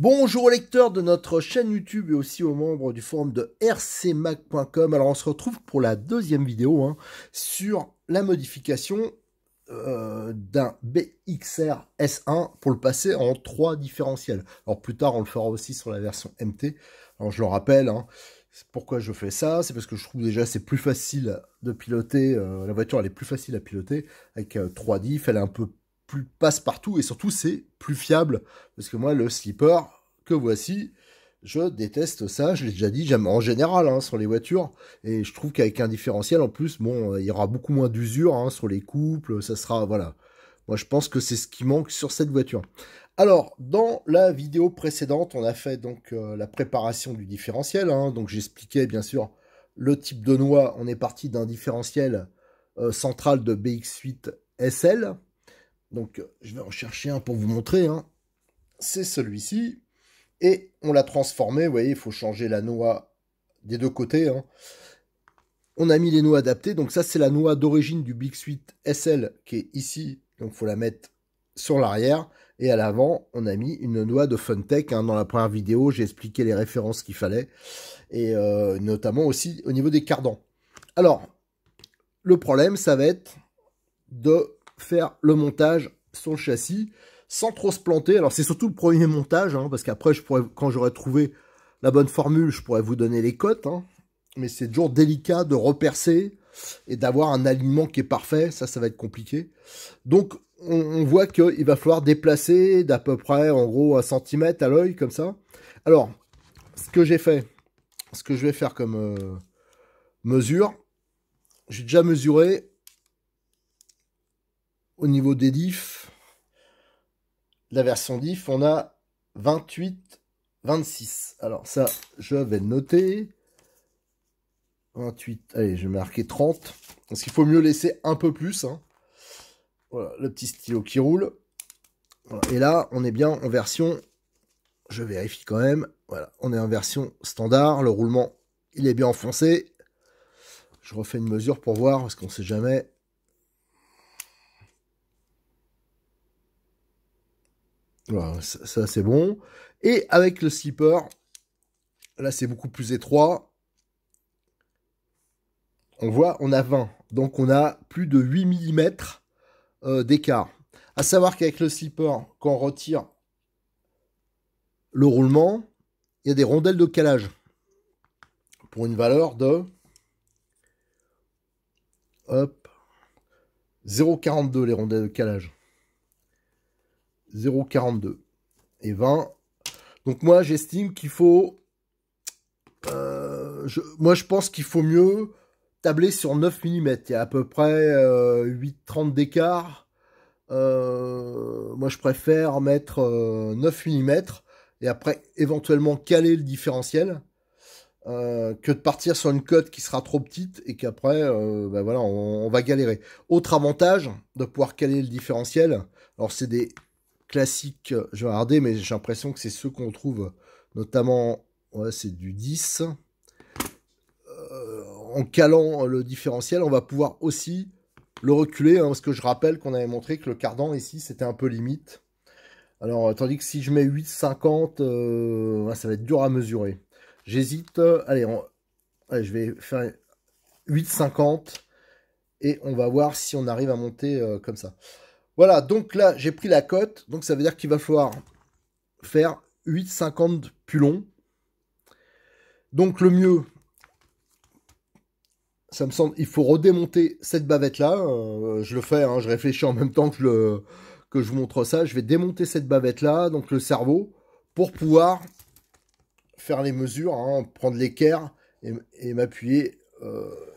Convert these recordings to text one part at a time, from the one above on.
Bonjour aux lecteurs de notre chaîne YouTube et aussi aux membres du forum de rcmac.com. Alors on se retrouve pour la deuxième vidéo sur la modification d'un BXR S1 pour le passer en 3 différentiels. Alors plus tard on le fera aussi sur la version MT. Alors je le rappelle, pourquoi je fais ça, c'est parce que je trouve déjà c'est plus facile de piloter, la voiture elle est plus facile à piloter avec 3 diffs, elle est un peu plus passe-partout et surtout c'est plus fiable parce que moi le slipper que voici, je déteste ça, je l'ai déjà dit, j'aime en général sur les voitures et je trouve qu'avec un différentiel en plus, bon, il y aura beaucoup moins d'usure sur les couples, ça sera, voilà. Moi je pense que c'est ce qui manque sur cette voiture. Alors, dans la vidéo précédente, on a fait donc la préparation du différentiel, donc j'expliquais bien sûr le type de noix, on est parti d'un différentiel central de BX8 SL. Donc, je vais en chercher un pour vous montrer. C'est celui-ci. Et on l'a transformé. Vous voyez, il faut changer la noix des deux côtés. On a mis les noix adaptées. Donc, ça, c'est la noix d'origine du BX8 SL qui est ici. Donc, il faut la mettre sur l'arrière. Et à l'avant, on a mis une noix de Funtech. Dans la première vidéo, j'ai expliqué les références qu'il fallait. Et notamment aussi au niveau des cardans. Alors, le problème, ça va être de faire le montage sur le châssis sans trop se planter. Alors c'est surtout le premier montage, parce qu'après, quand j'aurai trouvé la bonne formule, je pourrais vous donner les cotes. Mais c'est toujours délicat de repercer et d'avoir un alignement qui est parfait. Ça va être compliqué. Donc, on voit qu'il va falloir déplacer d'à peu près, en gros, 1 cm à l'œil, comme ça. Alors, ce que j'ai fait, ce que je vais faire comme mesure, j'ai déjà mesuré au niveau des diffs, la version diff, on a 28, 26. Alors ça, je vais le noter. 28, allez, je vais marquer 30. Parce qu'il faut mieux laisser un peu plus. Voilà, le petit stylo qui roule. Voilà. Et là, on est bien en version, je vérifie quand même. Voilà, on est en version standard. Le roulement, il est bien enfoncé. Je refais une mesure pour voir, parce qu'on ne sait jamais. Voilà, ça c'est bon. Et avec le slipper, là c'est beaucoup plus étroit. On voit, on a 20. Donc on a plus de 8 mm d'écart. À savoir qu'avec le slipper, quand on retire le roulement, il y a des rondelles de calage. Pour une valeur de 0,42 les rondelles de calage. 0,42 et 20. Donc moi j'estime qu'il faut... moi je pense qu'il faut mieux tabler sur 9 mm. Il y a à peu près 8,30 d'écart. Moi je préfère mettre 9 mm et après éventuellement caler le différentiel que de partir sur une cote qui sera trop petite et qu'après voilà, on va galérer. Autre avantage de pouvoir caler le différentiel, alors c'est des classiques, je vais regarder, mais j'ai l'impression que c'est ceux qu'on trouve notamment, ouais, c'est du 10. En calant le différentiel, on va pouvoir aussi le reculer, parce que je rappelle qu'on avait montré que le cardan ici c'était un peu limite. Alors tandis que si je mets 8,50, ça va être dur à mesurer. J'hésite. Allez, allez, je vais faire 8,50 et on va voir si on arrive à monter comme ça. Voilà, donc là j'ai pris la cote, donc ça veut dire qu'il va falloir faire 8,50 plus long. Donc le mieux, ça me semble, il faut redémonter cette bavette-là. Je le fais, je réfléchis en même temps que je vous montre ça. Je vais démonter cette bavette-là, donc le cerveau, pour pouvoir faire les mesures, prendre l'équerre et m'appuyer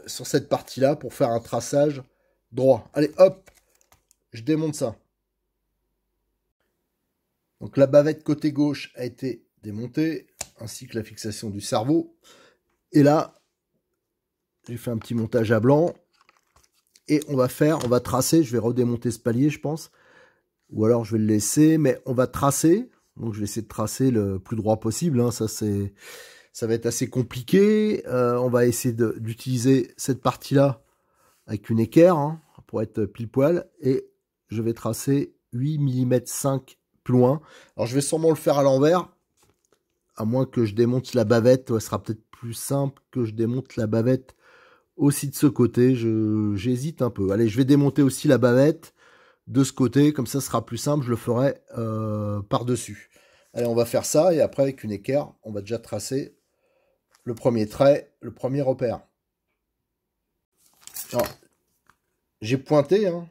sur cette partie-là pour faire un traçage droit. Allez, hop, je démonte ça. Donc la bavette côté gauche a été démontée. ainsi que la fixation du cerveau. Et là, j'ai fait un petit montage à blanc. Et on va tracer, je vais redémonter ce palier, je pense. Ou alors je vais le laisser, mais on va tracer. Donc je vais essayer de tracer le plus droit possible. Hein. Ça va être assez compliqué. On va essayer d'utiliser cette partie-là avec une équerre hein, pour être pile poil. Et je vais tracer 8 mm 5 plus loin. Alors je vais sûrement le faire à l'envers. À moins que je démonte la bavette. Ouais, ce sera peut-être plus simple que je démonte la bavette aussi de ce côté. J'hésite un peu. Allez, je vais démonter aussi la bavette de ce côté, comme ça ce sera plus simple, je le ferai par-dessus. Allez, on va faire ça, et après avec une équerre, on va déjà tracer le premier trait, le premier repère. J'ai pointé, hein,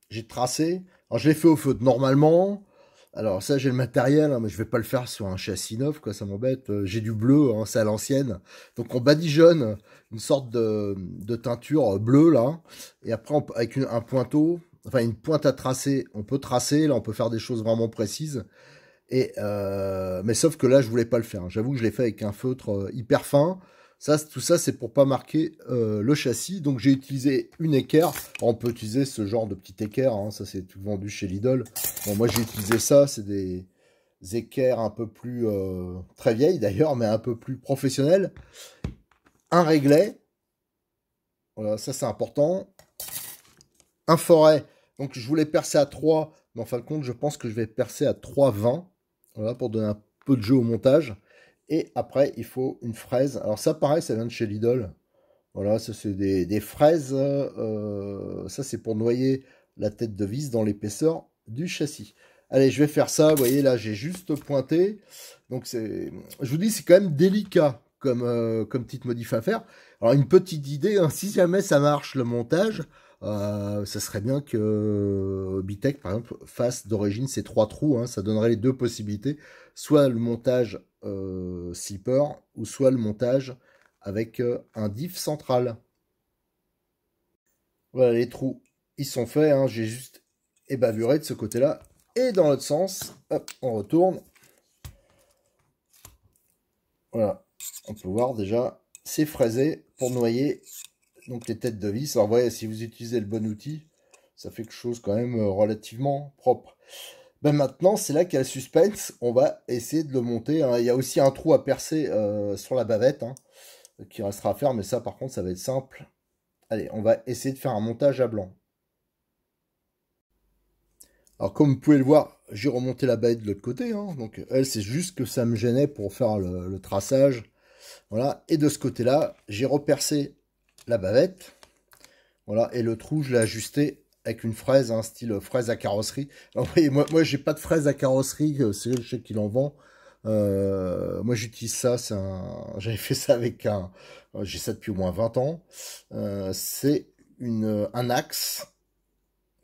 j'ai tracé, alors je l'ai fait au feutre normalement, alors ça j'ai le matériel, hein, mais je vais pas le faire sur un châssis neuf, quoi, ça m'embête, j'ai du bleu, hein, c'est à l'ancienne, donc on badigeonne une sorte de teinture bleue là, et après avec un pointeau, enfin une pointe à tracer, on peut tracer, là on peut faire des choses vraiment précises, et mais sauf que là je voulais pas le faire, j'avoue que je l'ai fait avec un feutre hyper fin, tout ça c'est pour pas marquer le châssis, donc j'ai utilisé une équerre, on peut utiliser ce genre de petite équerre, hein, ça c'est tout vendu chez Lidl, bon moi j'ai utilisé ça, c'est des équerres un peu plus, très vieilles d'ailleurs, mais un peu plus professionnelles, un réglet, voilà ça c'est important, un forêt. Donc je voulais percer à 3, mais en fin de compte, je pense que je vais percer à 3,20. Voilà, pour donner un peu de jeu au montage. Et après, il faut une fraise. Alors ça, pareil, ça vient de chez Lidl. Voilà, ça c'est des fraises. Ça, c'est pour noyer la tête de vis dans l'épaisseur du châssis. Allez, je vais faire ça. Vous voyez, là, j'ai juste pointé. Donc, je vous dis, c'est quand même délicat comme petite modif à faire. Alors, une petite idée, hein, si jamais ça marche, le montage... ça serait bien que Bitech, par exemple, fasse d'origine ces 3 trous. Hein, ça donnerait les deux possibilités. Soit le montage zipper, ou soit le montage avec un diff central. Voilà, les trous, ils sont faits. Hein, j'ai juste ébavuré de ce côté-là. Et dans l'autre sens, hop, on retourne. Voilà, on peut voir déjà, c'est fraisé pour noyer donc les têtes de vis. Alors voyez, si vous utilisez le bon outil, ça fait quelque chose quand même relativement propre. Ben maintenant, c'est là qu'il y a le suspense. On va essayer de le monter. Hein. Il y a aussi un trou à percer sur la bavette hein, qui restera à faire, mais ça par contre, ça va être simple. Allez, on va essayer de faire un montage à blanc. Alors comme vous pouvez le voir, j'ai remonté la bavette de l'autre côté. Hein. Donc elle, c'est juste que ça me gênait pour faire le traçage. Voilà. Et de ce côté-là, j'ai repercé la bavette, voilà, et le trou je l'ai ajusté avec une fraise, hein, style fraise à carrosserie. Alors vous voyez, moi j'ai pas de fraise à carrosserie, je sais qu'il en vend. Moi j'utilise ça, j'avais fait ça avec j'ai ça depuis au moins 20 ans. C'est un axe,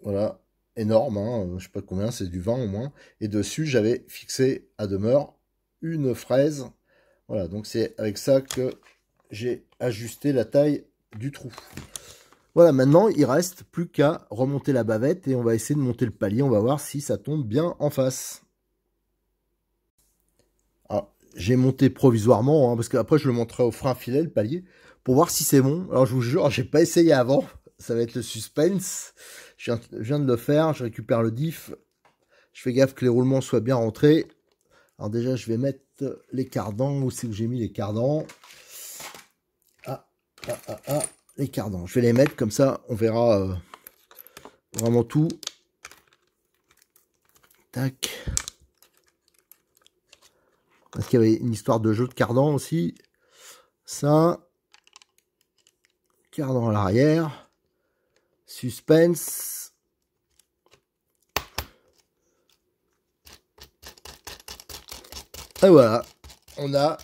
voilà, énorme, hein, je sais pas combien, c'est du 20 au moins. Et dessus j'avais fixé à demeure une fraise. Voilà, donc c'est avec ça que j'ai ajusté la taille du trou. Voilà, maintenant il reste plus qu'à remonter la bavette et on va essayer de monter le palier. On va voir si ça tombe bien en face. Alors j'ai monté provisoirement hein, parce qu'après je le monterai au frein filet le palier pour voir si c'est bon. Alors je vous jure, j'ai pas essayé avant. Ça va être le suspense. Je viens de le faire. Je récupère le diff. Je fais gaffe que les roulements soient bien rentrés. Alors déjà je vais mettre les cardans. Où c'est que j'ai mis les cardans? Les cardans. Je vais les mettre comme ça, on verra vraiment tout. Tac. Parce qu'il y avait une histoire de jeu de cardans aussi. Ça. Cardan à l'arrière. Suspense. Et voilà. On a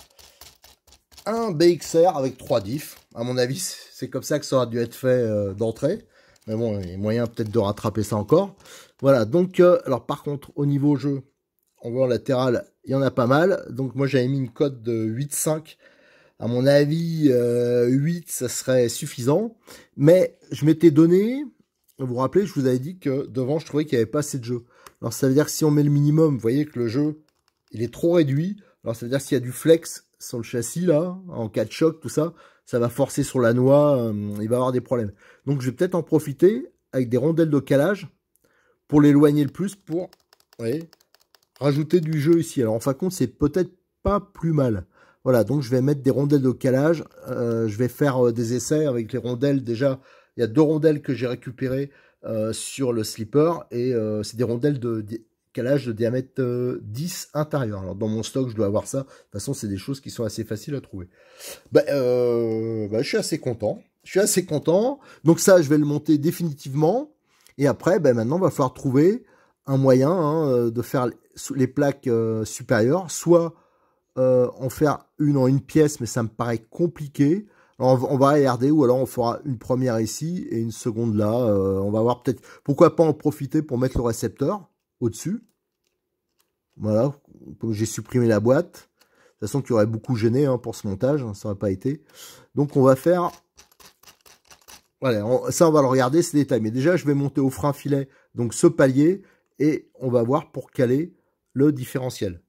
un BXR avec 3 diffs. À mon avis, c'est comme ça que ça aura dû être fait d'entrée. Mais bon, il y a moyen peut-être de rattraper ça encore. Voilà, donc, alors par contre, au niveau jeu, on voit en latéral, il y en a pas mal. Donc moi, j'avais mis une cote de 8,5. À mon avis, 8, ça serait suffisant. Mais je m'étais donné, vous vous rappelez, je vous avais dit que devant, je trouvais qu'il n'y avait pas assez de jeu. Alors ça veut dire que si on met le minimum, vous voyez que le jeu, il est trop réduit. Alors ça veut dire s'il y a du flex sur le châssis là, en cas de choc, tout ça, ça va forcer sur la noix, il va y avoir des problèmes. Donc je vais peut-être en profiter avec des rondelles de calage pour l'éloigner le plus, pour, vous voyez, rajouter du jeu ici. Alors en fin de compte, c'est peut-être pas plus mal. Voilà, donc je vais mettre des rondelles de calage. Je vais faire des essais avec les rondelles. Déjà, il y a 2 rondelles que j'ai récupérées sur le slipper. Et c'est des rondelles de calage de diamètre 10 intérieur. Alors dans mon stock, je dois avoir ça. De toute façon, c'est des choses qui sont assez faciles à trouver. Je suis assez content. Je suis assez content. Donc ça, je vais le monter définitivement. Et après, maintenant, il va falloir trouver un moyen de faire les plaques supérieures. Soit en faire une en une pièce, mais ça me paraît compliqué. Alors, on va regarder, ou alors on fera une première ici et une seconde là. On va voir peut-être, pourquoi pas en profiter pour mettre le récepteur au-dessus. Voilà, comme j'ai supprimé la boîte. De toute façon, qui aurait beaucoup gêné pour ce montage, ça n'aurait pas été. Donc on va faire... Voilà, ça on va le regarder, ces détails. Mais déjà, je vais monter au frein filet, donc ce palier, et on va voir pour caler le différentiel.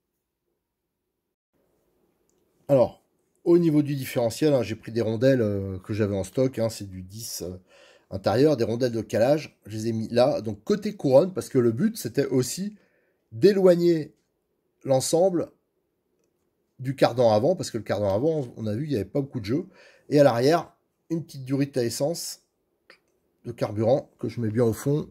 Alors, au niveau du différentiel, j'ai pris des rondelles que j'avais en stock, c'est du 10 intérieur, des rondelles de calage, je les ai mis là, donc côté couronne, parce que le but c'était aussi d'éloigner l'ensemble du cardan avant, parce que le cardan avant, on a vu, il n'y avait pas beaucoup de jeu, et à l'arrière, une petite durite à essence de carburant que je mets bien au fond.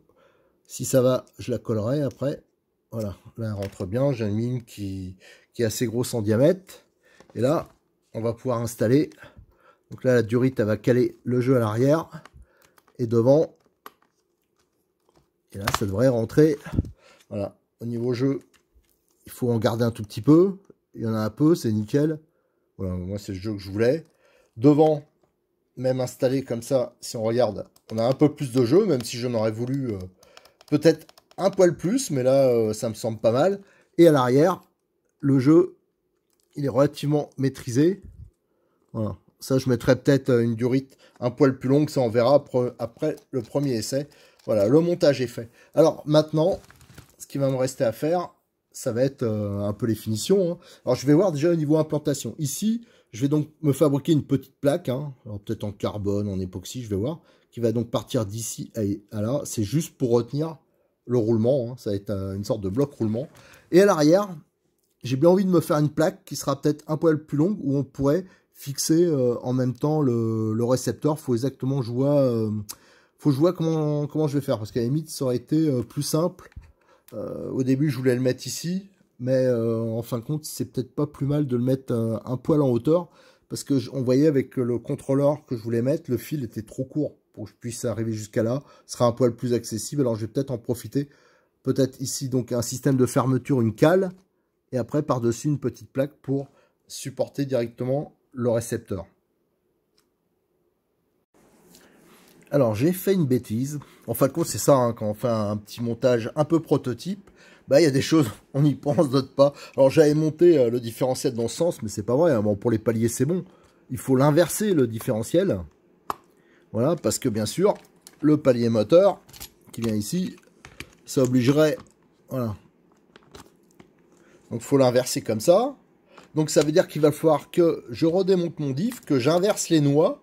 Si ça va, je la collerai après. Voilà, là elle rentre bien, j'ai une mine qui est assez grosse en diamètre. Et là, on va pouvoir installer. Donc là, la durite, elle va caler le jeu à l'arrière et devant. Et là, ça devrait rentrer. Voilà, au niveau jeu, il faut en garder un tout petit peu. Il y en a un peu, c'est nickel. Voilà, moi, c'est le jeu que je voulais. Devant, même installé comme ça, si on regarde, on a un peu plus de jeu, même si j'en aurais voulu peut-être un poil plus, mais là, ça me semble pas mal. Et à l'arrière, le jeu, il est relativement maîtrisé. Voilà. Ça, je mettrai peut-être une durite un poil plus longue, ça on verra après le premier essai. Voilà, le montage est fait. Alors maintenant, ce qui va me rester à faire, ça va être un peu les finitions. Alors je vais voir déjà au niveau implantation. Ici, je vais donc me fabriquer une petite plaque, alors peut-être en carbone, en époxy, je vais voir, qui va donc partir d'ici à là. C'est juste pour retenir le roulement, ça va être une sorte de bloc roulement. Et à l'arrière, j'ai bien envie de me faire une plaque qui sera peut-être un poil plus longue, où on pourrait fixer en même temps le récepteur. Faut exactement jouer, faut jouer comment je vais faire, parce qu'à la limite ça aurait été plus simple. Au début je voulais le mettre ici, mais en fin de compte c'est peut-être pas plus mal de le mettre un poil en hauteur, parce que on voyait avec le contrôleur que je voulais mettre, le fil était trop court pour que je puisse arriver jusqu'à là. Ce sera un poil plus accessible, alors je vais peut-être en profiter. Peut-être ici donc un système de fermeture, une cale, et après par-dessus une petite plaque pour supporter directement le récepteur. Alors j'ai fait une bêtise. En fin de compte c'est ça, quand on fait un petit montage un peu prototype, il y a des choses, on y pense, d'autres pas. Alors j'avais monté le différentiel dans ce sens, mais c'est pas vrai. Bon, pour les paliers c'est bon. Il faut l'inverser le différentiel. Voilà, parce que bien sûr, le palier moteur qui vient ici, ça obligerait... Voilà. Donc il faut l'inverser comme ça. Donc ça veut dire qu'il va falloir que je redémonte mon diff, que j'inverse les noix.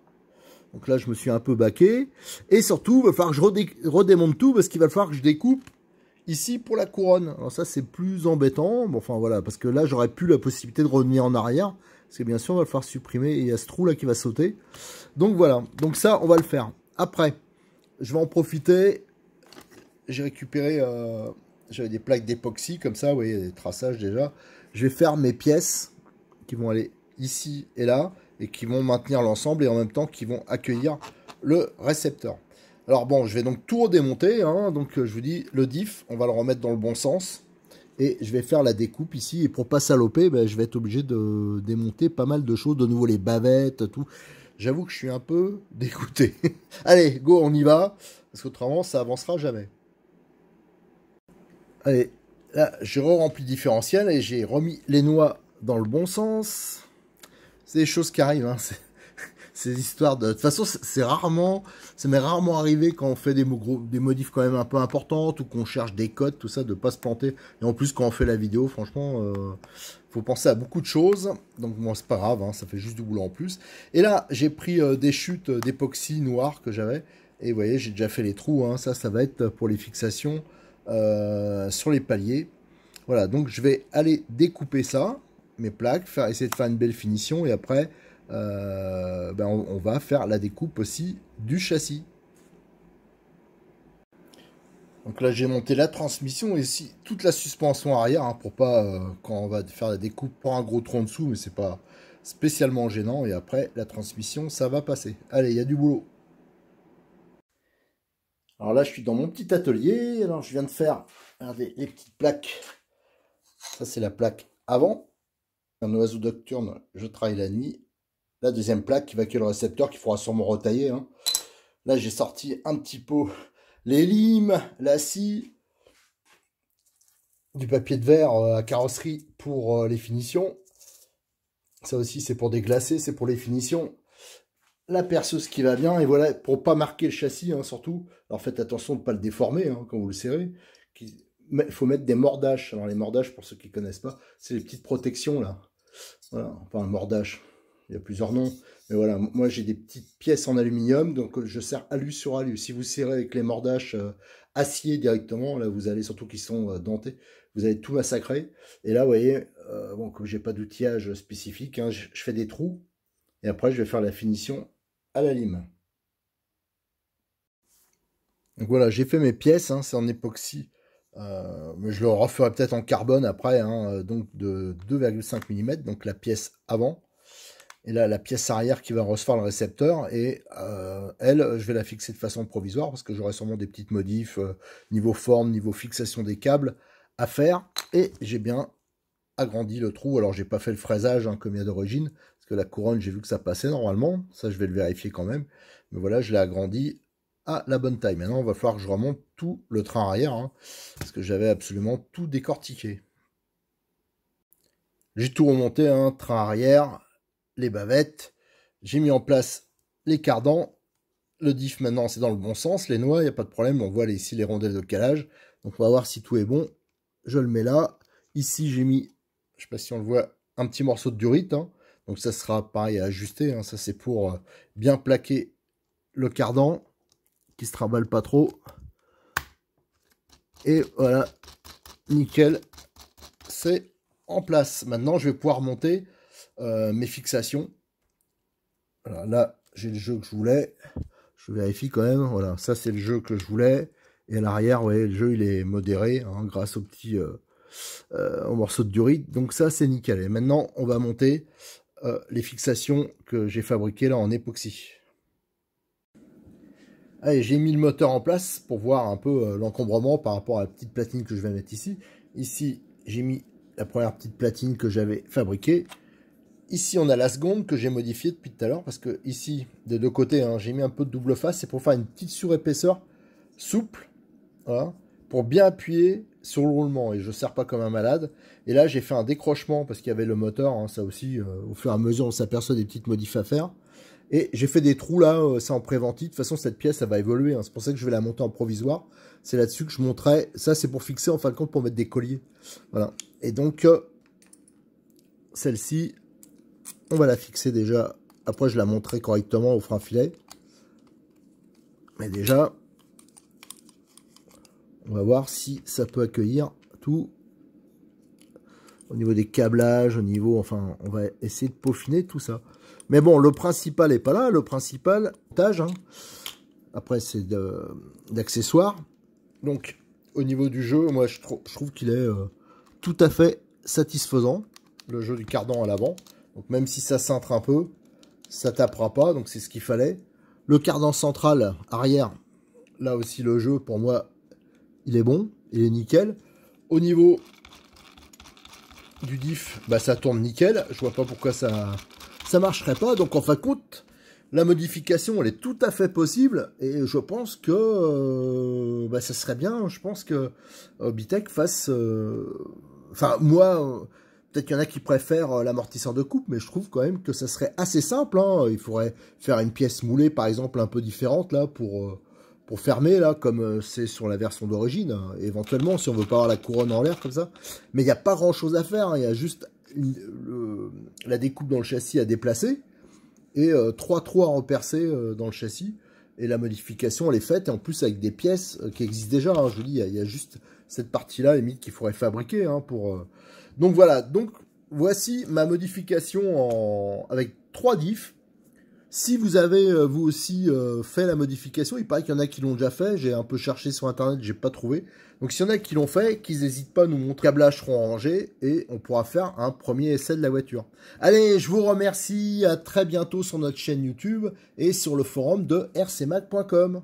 Donc là je me suis un peu baqué. Et surtout, il va falloir que je redémonte tout, parce qu'il va falloir que je découpe ici pour la couronne. Alors ça c'est plus embêtant. Bon, enfin voilà, parce que là j'aurais plus la possibilité de revenir en arrière. Parce que bien sûr, on va falloir supprimer. Et il y a ce trou là qui va sauter. Donc voilà, donc ça on va le faire. Après, je vais en profiter. J'ai récupéré... j'avais des plaques d'époxy comme ça, vous voyez, des traçages déjà. Je vais faire mes pièces qui vont aller ici et là, et qui vont maintenir l'ensemble, et en même temps qui vont accueillir le récepteur. Alors bon, je vais donc tout redémonter, donc je vous dis, le diff, on va le remettre dans le bon sens, et je vais faire la découpe ici, et pour pas saloper, je vais être obligé de démonter pas mal de choses, de nouveau les bavettes, tout. J'avoue que je suis un peu dégoûté. Allez, go, on y va, parce qu'autrement, ça avancera jamais. Allez, là, j'ai rempli le différentiel, et j'ai remis les noix dans le bon sens. C'est des choses qui arrivent, ces histoires de... De toute façon, c'est rarement... Ça m'est rarement arrivé quand on fait des modifs quand même un peu importantes ou qu'on cherche des codes, tout ça, de pas se planter. Et en plus, quand on fait la vidéo, franchement, faut penser à beaucoup de choses. Donc, moi, c'est pas grave, hein, ça fait juste du boulot en plus. Et là, j'ai pris des chutes d'époxy noires que j'avais. Et vous voyez, j'ai déjà fait les trous. Hein. Ça va être pour les fixations sur les paliers. Voilà, donc je vais aller découper ça, mes plaques, essayer de faire une belle finition. Et après, on va faire la découpe aussi du châssis. Donc là, j'ai monté la transmission et ici toute la suspension arrière, hein, pour pas, quand on va faire la découpe, pour un gros tronc en dessous, mais c'est pas spécialement gênant. Et après, la transmission, ça va passer. Allez, il y a du boulot. Alors là, je suis dans mon petit atelier. Alors, je viens de faire, regardez, les petites plaques. Ça, c'est la plaque avant. Un oiseau nocturne, je travaille la nuit. La deuxième plaque qui va accueillir le récepteur, qu'il faudra sûrement retailler. Hein. Là, j'ai sorti un petit peu les limes, la scie, du papier de verre à carrosserie pour les finitions. Ça aussi, c'est pour déglacer, c'est pour les finitions. La perceuse qui va bien, et voilà, pour pas marquer le châssis, hein, surtout. Alors faites attention de ne pas le déformer, hein, quand vous le serrez. Il faut mettre des mordaches. Alors les mordaches, pour ceux qui ne connaissent pas, c'est les petites protections là. Voilà, enfin un mordage. Il y a plusieurs noms. Mais voilà, moi j'ai des petites pièces en aluminium, donc je serre alu sur alu. Si vous serrez avec les mordaches acier directement, là vous allez, surtout qu'ils sont dentés, vous allez tout massacrer. Et là, vous voyez, bon, comme j'ai pas d'outillage spécifique, hein, je fais des trous. Et après, je vais faire la finition à la lime. Donc voilà, j'ai fait mes pièces, hein, c'est en époxy. Mais je le referai peut-être en carbone après, hein, donc de 2,5 mm, donc la pièce avant. Et là, la pièce arrière qui va recevoir le récepteur. Et elle, je vais la fixer de façon provisoire parce que j'aurai sûrement des petites modifs niveau forme, niveau fixation des câbles à faire. Et j'ai bien agrandi le trou. Alors, j'ai pas fait le fraisage, hein, comme il y a d'origine, parce que la couronne, j'ai vu que ça passait normalement. Ça, je vais le vérifier quand même. Mais voilà, je l'ai agrandi à la bonne taille. Maintenant, il va falloir que je remonte tout le train arrière, hein, parce que j'avais absolument tout décortiqué. J'ai tout remonté, hein, train arrière, les bavettes, j'ai mis en place les cardans, le diff maintenant c'est dans le bon sens, les noix, il n'y a pas de problème, on voit ici les rondelles de calage, donc on va voir si tout est bon. Je le mets là, ici j'ai mis, je ne sais pas si on le voit, un petit morceau de durite, hein. Donc ça sera pareil à ajuster, hein. Ça c'est pour bien plaquer le cardan, qui se trimballe pas trop. Et voilà, nickel, c'est en place. Maintenant je vais pouvoir monter mes fixations. Voilà, là j'ai le jeu que je voulais. Je vérifie quand même. Voilà, ça c'est le jeu que je voulais. Et à l'arrière, vous voyez, le jeu il est modéré, hein, grâce au petit au morceau de durite. Donc ça c'est nickel. Et maintenant on va monter les fixations que j'ai fabriquées là en époxy. Allez, j'ai mis le moteur en place pour voir un peu l'encombrement par rapport à la petite platine que je vais mettre ici. Ici, j'ai mis la première petite platine que j'avais fabriquée. Ici, on a la seconde que j'ai modifiée depuis tout à l'heure parce que ici, des deux côtés, hein, j'ai mis un peu de double face. C'est pour faire une petite surépaisseur souple, voilà, pour bien appuyer sur le roulement et je ne serre pas comme un malade. Et là, j'ai fait un décrochement parce qu'il y avait le moteur, hein, ça aussi, au fur et à mesure, on s'aperçoit des petites modifs à faire. Et j'ai fait des trous là, c'est en préventif. De toute façon, cette pièce, ça va évoluer, hein. C'est pour ça que je vais la monter en provisoire. C'est là-dessus que je monterai. Ça, c'est pour fixer, en fin de compte, pour mettre des colliers. Voilà. Et donc, celle-ci, on va la fixer déjà. Après, je la monterai correctement au frein filet. Mais déjà, on va voir si ça peut accueillir tout. Au niveau des câblages, au niveau... Enfin, on va essayer de peaufiner tout ça. Mais bon, le principal n'est pas là. Le principal, montage, hein. Après, c'est d'accessoires. Donc, au niveau du jeu, moi, je trouve qu'il est tout à fait satisfaisant. Le jeu du cardan à l'avant. Donc, même si ça cintre un peu, ça tapera pas. Donc, c'est ce qu'il fallait. Le cardan central arrière, là aussi, le jeu, pour moi, il est bon. Il est nickel. Au niveau du diff, bah, ça tourne nickel. Je vois pas pourquoi ça marcherait pas. Donc, en fin de compte, la modification, elle est tout à fait possible. Et je pense que bah, ça serait bien. Je pense que Bitech fasse... Enfin, moi, Peut-être qu'il y en a qui préfèrent l'amortisseur de coupe, mais je trouve quand même que ça serait assez simple, hein. Il faudrait faire une pièce moulée, par exemple, un peu différente, là, pour fermer, là, comme c'est sur la version d'origine, hein. Éventuellement, si on veut pas avoir la couronne en l'air, comme ça. Mais il n'y a pas grand-chose à faire, hein. Il y a juste la découpe dans le châssis à déplacer, et 3 trous à repercer dans le châssis. Et la modification, elle est faite, et en plus avec des pièces qui existent déjà, hein. Je vous dis, il y a juste cette partie-là, limite, qu'il faudrait fabriquer, hein, pour... Donc voilà, donc voici ma modification avec 3 diffs. Si vous avez vous aussi fait la modification, il paraît qu'il y en a qui l'ont déjà fait, j'ai un peu cherché sur internet, j'ai pas trouvé. Donc s'il y en a qui l'ont fait, qu'ils n'hésitent pas à nous montrer. Les câblages seront rangés et on pourra faire un premier essai de la voiture. Allez, je vous remercie, à très bientôt sur notre chaîne YouTube et sur le forum de rcmac.com.